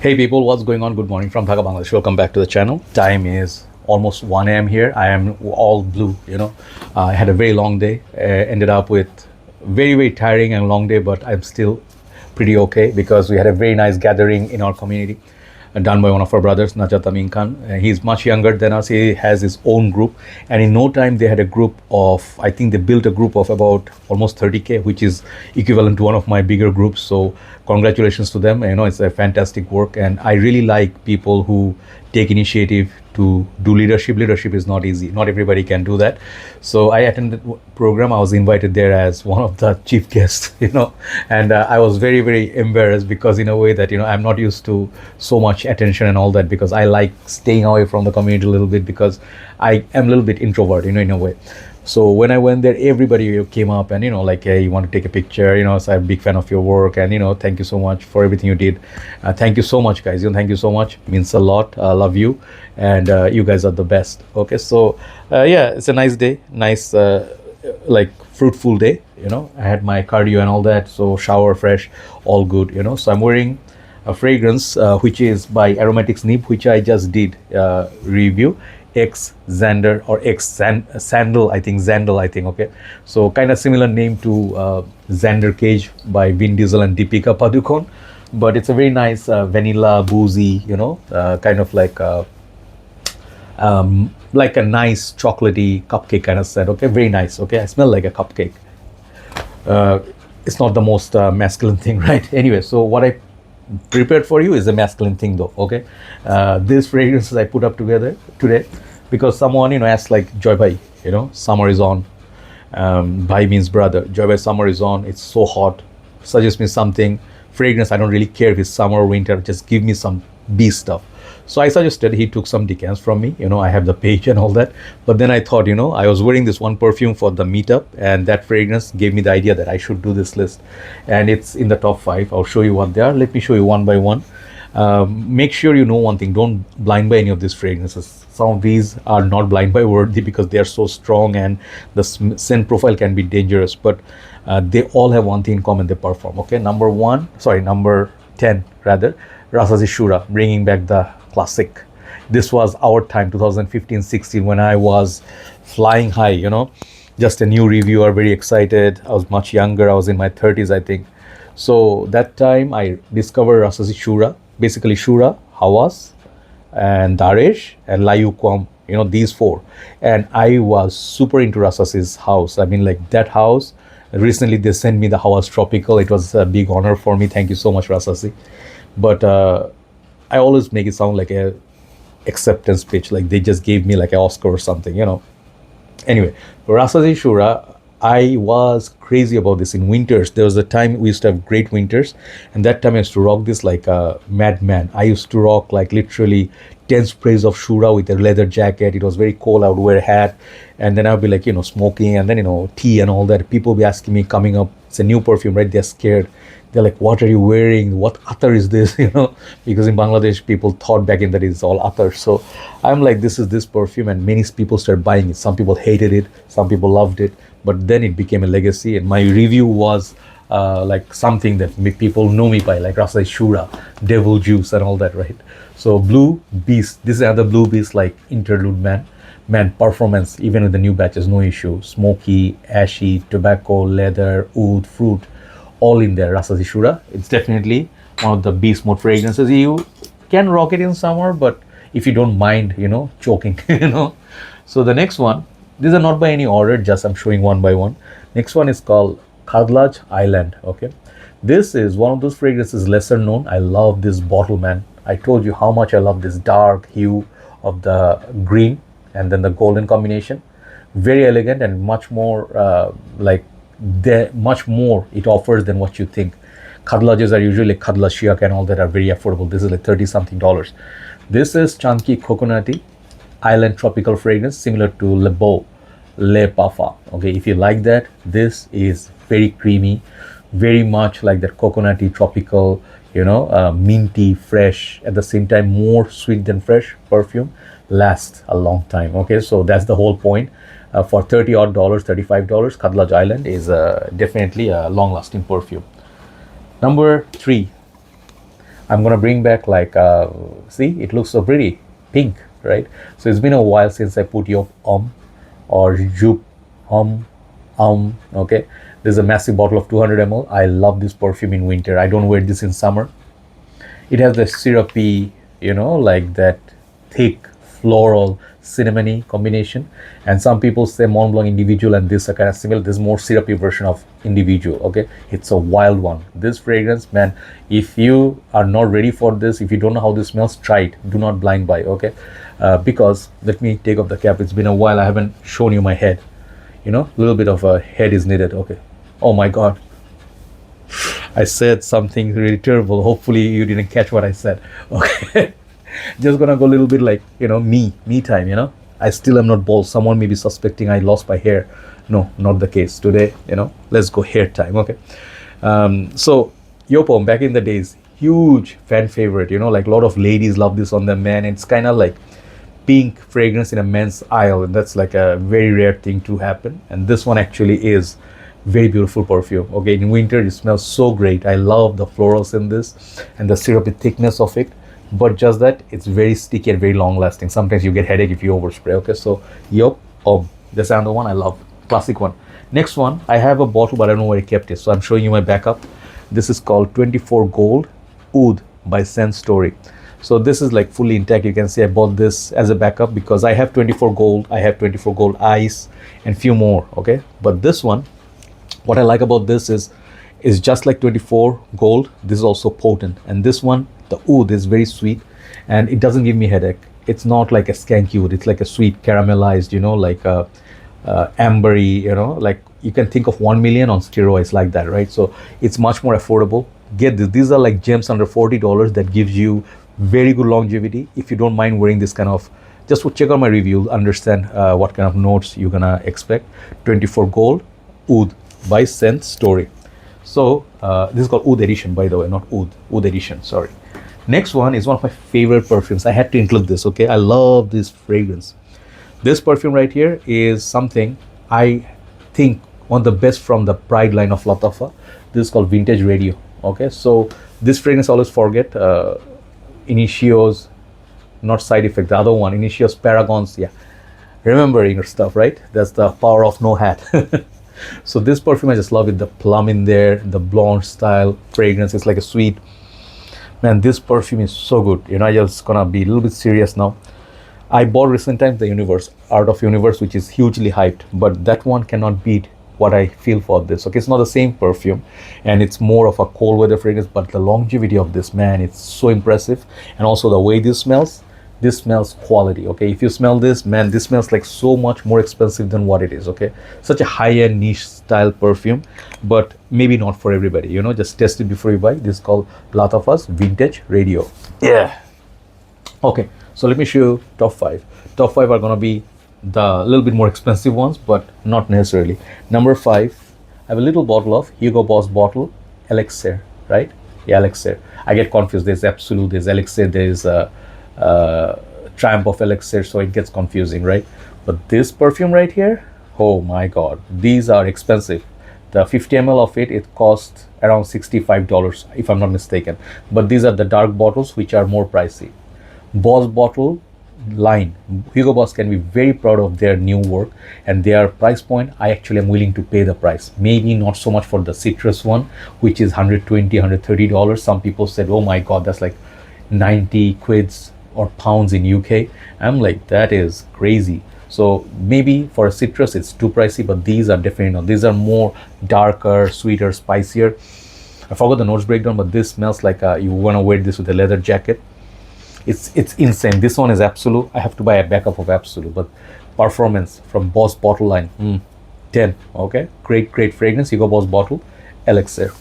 Hey people, what's going on? Good morning from Dhaka, Bangladesh. Welcome back to the channel. Time is almost 1 a.m. here. I am all blue, I had a very long day. Ended up with very tiring and long day, but I'm still pretty okay because we had a very nice gathering in our community done by one of our brothers, Najat Amin Khan. He's much younger than us. He has his own group, and in no time they had a group of, I think they built a group of about almost 30k, which is equivalent to one of my bigger groups. So congratulations to them. It's a fantastic work, and I really like people who take initiative to do leadership. Leadership is not easy. Not everybody can do that. So I attended the program. I was invited there as one of the chief guests, and I was very embarrassed because in a way that, I'm not used to so much attention and all that, because I like staying away from the community a little bit because I am a little bit introvert, in a way. So when I went there, everybody came up and, like, hey, you want to take a picture, so I'm a big fan of your work, and, thank you so much for everything you did. Thank you so much, guys. Thank you so much. Means a lot. I love you. And you guys are the best. Okay. So, yeah, it's a nice day. Nice, like fruitful day. I had my cardio and all that. So shower fresh, all good, So I'm wearing a fragrance, which is by Aromatics Nib, which I just did review. X Xander or X Sandal, I think Xandal, okay. So kind of similar name to Xander Cage by Vin Diesel and Deepika Padukone, but it's a very nice vanilla boozy, kind of like a nice chocolatey cupcake kind of scent. Okay, very nice. Okay, I smell like a cupcake. It's not the most masculine thing, right? Anyway, so what I prepared for you is a masculine thing though. Okay, these fragrances I put up together today because someone asked, like, Joy bhai, summer is on. Bhai means brother. Joy bhai, summer is on, it's so hot, suggest me something fragrance. I don't really care if it's summer or winter, just give me some bee stuff. So I suggested. He took some decants from me. I have the page and all that. But then I thought, I was wearing this one perfume for the meetup, and that fragrance gave me the idea that I should do this list. And it's in the top 5. I'll show you what they are. Let me show you one by one. Make sure you know one thing. Don't blind buy any of these fragrances. Some of these are not blind buy worthy because they are so strong and the scent profile can be dangerous. But they all have one thing in common. They perform. Okay, number 10 rather. Rasasi Shuhrah, bringing back the classic. This was our time, 2015-16, when I was flying high, just a new reviewer, very excited. I was much younger. I was in my 30s, I think. So that time I discovered Rasasi Shuhrah, basically Shuhrah, Hawas, and Daresh, and Yopom, these 4. And I was super into Rasasi's house. I mean, like, that house. Recently they sent me the Hawas Tropical. It was a big honor for me. Thank you so much, Rasasi. But I always make it sound like a acceptance pitch, like they just gave me like an Oscar or something, Anyway, for Rasasi Shuhrah, I was crazy about this in winters. There was a time we used to have great winters, and that time I used to rock this like a madman. I used to rock like literally 10 sprays of Shuhrah with a leather jacket. It was very cold. I would wear a hat, and then I would be like, smoking, and then, tea and all that. People be asking me, coming up, it's a new perfume, right? They're scared. They're like, what are you wearing? What attar is this? Because in Bangladesh, people thought back in that it's all attar. So I'm like, this is this perfume, and many people started buying it. Some people hated it, some people loved it, but then it became a legacy. And my review was like something that people know me by, like Rasasi Shuhrah, Devil Juice and all that, right? So Blue Beast, this is another Blue Beast, like interlude man, performance, even with the new batches, no issue. Smoky, ashy, tobacco, leather, oud, fruit, all in there. Rasasi Shuhrah, it's definitely one of the beast mode fragrances. You can rock it in summer, but if you don't mind, choking, So the next one, these are not by any order, just I'm showing one by one. Next one is called Khadlaj Island. Okay, this is one of those fragrances lesser known. I love this bottle, man. I told you how much I love this dark hue of the green and then the golden combination. Very elegant and much more much more it offers than what you think. Khadlajes are usually Khadlaj Shiak and all that are very affordable. This is like $30 something. This is chunky coconutty island tropical fragrance similar to Le Pafa. Okay, if you like that, this is very creamy, very much like that coconutty tropical, minty, fresh, at the same time more sweet than fresh perfume. Lasts a long time. Okay, so that's the whole point. For $30 odd, $35, Khadlaj Island is definitely a long-lasting perfume. Number 3, I'm gonna bring back like see, it looks so pretty pink, right? So it's been a while since I put Yopom or Joop, Homme, okay. There's a massive bottle of 200 ml. I love this perfume in winter. I don't wear this in summer. It has the syrupy, you know, like that thick floral cinnamony combination. And some people say Mont Blanc individual and this are kind of similar. This is more syrupy version of individual, okay. It's a wild one. This fragrance, man, if you are not ready for this, if you don't know how this smells, try it. Do not blind buy, okay. Because let me take off the cap. It's been a while. I haven't shown you my head, you know, a little bit of a head is needed, okay. Oh my god, I said something really terrible. Hopefully you didn't catch what I said, okay. Just gonna go a little bit like, you know, me time, you know. I still am not bald. Someone may be suspecting I lost my hair. No, not the case today, you know. Let's go hair time, okay. So Yopom, back in the days, huge fan favorite, you know, like a lot of ladies love this on their man. It's kind of like pink fragrance in a men's aisle, and that's like a very rare thing to happen. And this one actually is very beautiful perfume, okay. In winter it smells so great. I love the florals in this and the syrupy thickness of it, but just that it's very sticky and very long lasting. Sometimes you get headache if you overspray, okay. So Yopom, that's another one I love, classic one. Next one, I have a bottle but I don't know where I kept it, so I'm showing you my backup. This is called 24 Gold Oud by Scent Story. So this is like fully intact. You can see I bought this as a backup because I have 24 Gold, I have 24 Gold Ice and few more, okay. But this one, what I like about this is just like 24 Gold, this is also potent. And this one, the oud is very sweet and it doesn't give me headache. It's not like a skanky oud, it's like a sweet caramelized, you know, like a ambery, you know, like you can think of 1 million on steroids like that, right? So it's much more affordable. Get this, these are like gems under $40 that gives you very good longevity. If you don't mind wearing this kind of, just check out my review, understand what kind of notes you're gonna expect. 24 Gold Oud by Scent Story. So this is called Oud Edition, by the way, not Oud Edition, sorry. Next one is one of my favorite perfumes. I had to include this, okay. I love this fragrance. This perfume right here is something I think one of the best from the Pride line of Lattafa. This is called Vintage Radio, okay. So this fragrance I always forget, Initio's, not Side Effect, the other one, Initio's Paragons, yeah. Remembering your stuff, right? That's the power of no hat. So this perfume I just love it, the plum in there, the blonde style fragrance. It's like a sweet, man, this perfume is so good. You know, I just gonna be a little bit serious now. I bought recent times the Universe, Art of Universe, which is hugely hyped, but that one cannot beat what I feel for this, okay. It's not the same perfume and it's more of a cold weather fragrance, but the longevity of this, man, it's so impressive. And also the way this smells quality, okay. If you smell this, man, this smells like so much more expensive than what it is, okay. Such a high-end niche style perfume, but maybe not for everybody, you know. Just test it before you buy. This is called Lattafa's Vintage Radio, yeah. Okay, so let me show you top 5. Top 5 are gonna be the little bit more expensive ones, but not necessarily. Number 5, I have a little bottle of Hugo Boss bottle, Elixir, right? Yeah, Elixir. I get confused. There's Absolute, there's Elixir, there's Triumph of Elixir, so it gets confusing, right? But this perfume right here, oh my god, these are expensive. The 50 ml of it costs around $65 if I'm not mistaken, but these are the dark bottles which are more pricey. Boss bottle line, Hugo Boss can be very proud of their new work and their price point. I actually am willing to pay the price. Maybe not so much for the citrus one, which is $120, $130. Some people said, oh my god, that's like 90 quids or pounds in UK. I'm like, that is crazy. So maybe for a citrus it's too pricey, but these are definitely not. These are more darker, sweeter, spicier. I forgot the notes breakdown, but this smells like you want to wear this with a leather jacket. It's insane. This one is Absolute. I have to buy a backup of Absolute, but performance from Boss bottle line, 10, okay. Great fragrance, Hugo Boss bottle, Elixir.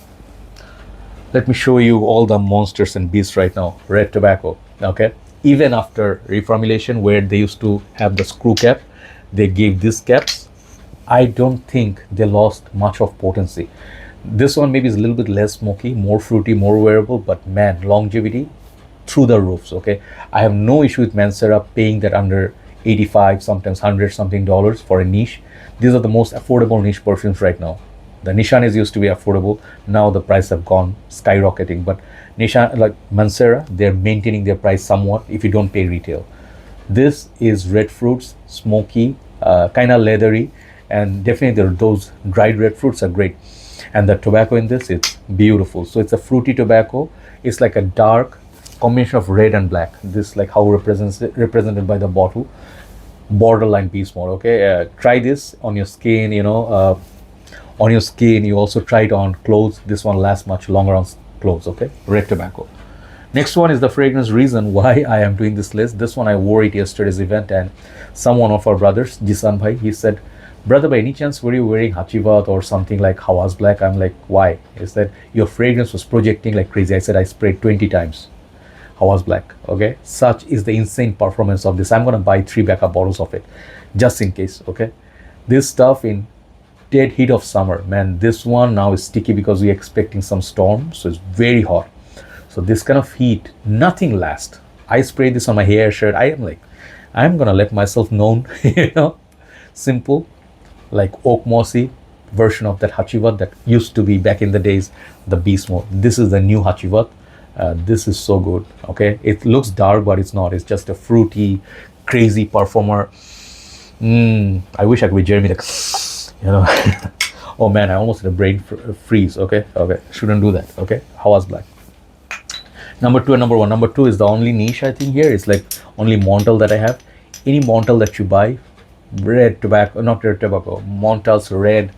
Let me show you all the monsters and beasts right now. Red tobacco, okay. Even after reformulation where they used to have the screw cap, they gave these caps. I don't think they lost much of potency. This one maybe is a little bit less smoky, more fruity, more wearable, but man, longevity through the roofs, okay. I have no issue with Mancera paying that under 85, sometimes 100 something dollars for a niche. These are the most affordable niche perfumes right now. The Nishanes used to be affordable, now the price have gone skyrocketing, but Nisha, like Mancera, they're maintaining their price somewhat if you don't pay retail. This is red fruits, smoky, kind of leathery, and definitely those dried red fruits are great. And the tobacco in this, it's beautiful. So it's a fruity tobacco. It's like a dark combination of red and black. This like how represented by the bottle. Borderline peace mode. Okay, try this on your skin. On your skin. You also try it on clothes. This one lasts much longer on clothes. Okay, red tobacco. Next one is the fragrance reason why I am doing this list. This one I wore it yesterday's event, and someone of our brothers, Jisan Bhai, he said, "Brother, by any chance were you wearing Hachivat or something like Hawas Black?" I'm like, "Why?" He said, "Your fragrance was projecting like crazy." I said, "I sprayed 20 times Hawas Black." Okay, such is the insane performance of this. I'm gonna buy 3 backup bottles of it just in case. Okay, this stuff in dead heat of summer, man. This one now is sticky because we're expecting some storm, so it's very hot. So this kind of heat, nothing lasts. I sprayed this on my hair, shirt. I am like, I'm gonna let myself known, simple, like oak mossy version of that Hachivat that used to be back in the days, the beast mode. This is the new Hachivat. This is so good. Okay, it looks dark, but it's not. It's just a fruity, crazy performer. I wish I could be Jeremy, like, Oh man, I almost had a brain freeze. Okay, shouldn't do that. Okay, Hawas Black. Number 2 and number 1. Number 2 is the only niche I think here. It's like only Montel that I have. Any Montel that you buy, red tobacco, not red tobacco, Montel's red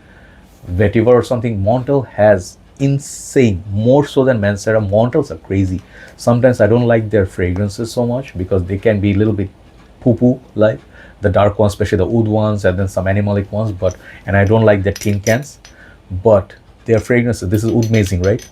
vetiver or something, Montel has insane, more so than Mancera. Montels are crazy. Sometimes I don't like their fragrances so much because they can be a little bit poo-poo like the dark ones, especially the oud ones and then some animalic ones, and I don't like the tin cans, but their fragrances, this is Oudmazing, right?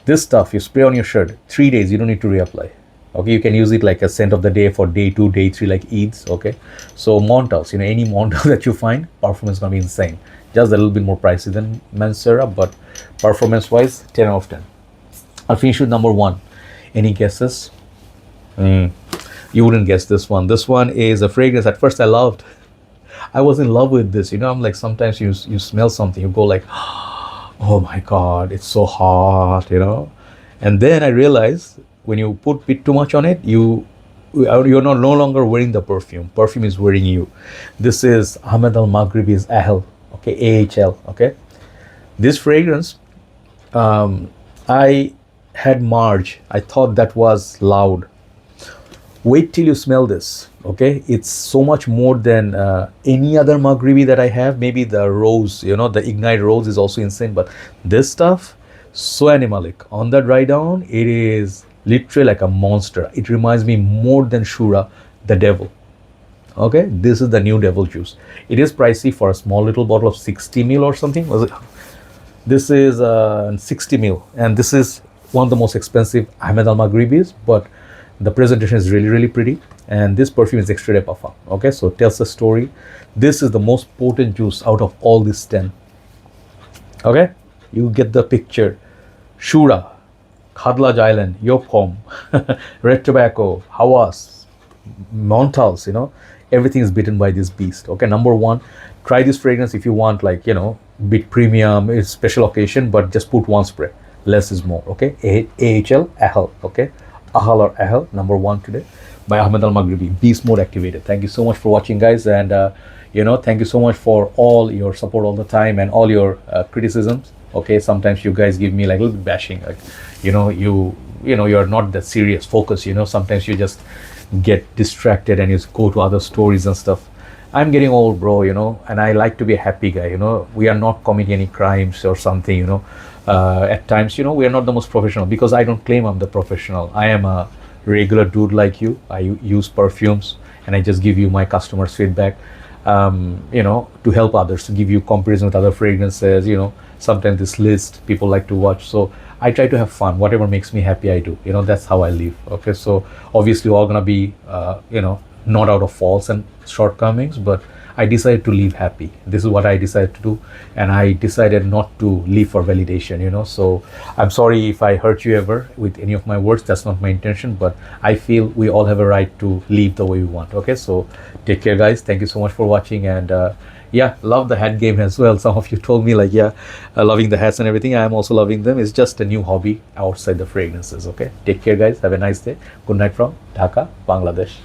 This stuff you spray on your shirt 3 days, you don't need to reapply. Okay, you can use it like a scent of the day for day 2, day 3, like Eids. Okay, so Montels, any Montel that you find, performance is gonna be insane. Just a little bit more pricey than Mancera, but performance wise, 10 out of 10. I'll finish with number 1. Any guesses? You wouldn't guess this one. This one is a fragrance at first I loved. I was in love with this. I'm like, sometimes you smell something, you go like, oh my god, it's so hot, and then I realized when you put a bit too much on it, you're no longer wearing the perfume is wearing you. This is Ahmed Al Maghribi Ahl, okay, AHL. Okay, this fragrance, I had Marge. I thought that was loud. Wait till you smell this. Okay, it's so much more than any other Maghribi that I have. Maybe the rose, the Ignite rose is also insane, but this stuff, so animalic. On the dry down, it is literally like a monster. It reminds me more than Shuhrah, the devil. Okay, this is the new devil juice. It is pricey for a small little bottle of 60 ml or something. Was it? This is 60 ml, and this is one of the most expensive Ahmed Al Maghribis, but the presentation is really, really pretty. And this perfume is extrait de parfum. Okay, so it tells a story. This is the most potent juice out of all these 10. Okay, you get the picture. Shuhrah, Khadlaj Island, Yopom, red tobacco, Hawas, Montals, everything is bitten by this beast. Okay, number 1, try this fragrance if you want, like, bit premium, it's special occasion, but just put 1 spray. Less is more. Okay, AHL, Ahl. Okay, Ahl or Ahl, number 1 today by Ahmed Al Maghribi, beast mode activated. Thank you so much for watching, guys, and thank you so much for all your support all the time and all your criticisms. Okay, sometimes you guys give me like a little bit bashing, like you're not that serious focus. Sometimes you just get distracted and you go to other stories and stuff. I'm getting old, bro, and I like to be a happy guy. We are not committing any crimes or something. At times, we are not the most professional, because I don't claim I'm the professional. I am a regular dude like you. I use perfumes and I just give you my customers' feedback, to help others, to give you comparison with other fragrances. Sometimes this list people like to watch. So I try to have fun. Whatever makes me happy, I do. That's how I live. Okay, so obviously we're all gonna be, not out of faults and shortcomings, but I decided to leave happy. This is what I decided to do, and I decided not to leave for validation, you know. So I'm sorry if I hurt you ever with any of my words. That's not my intention, but I feel we all have a right to leave the way we want. Okay, so take care, guys. Thank you so much for watching, and yeah, love the hat game as well. Some of you told me like, yeah, loving the hats and everything. I am also loving them. It's just a new hobby outside the fragrances. Okay, take care, guys. Have a nice day. Good night from Dhaka, Bangladesh.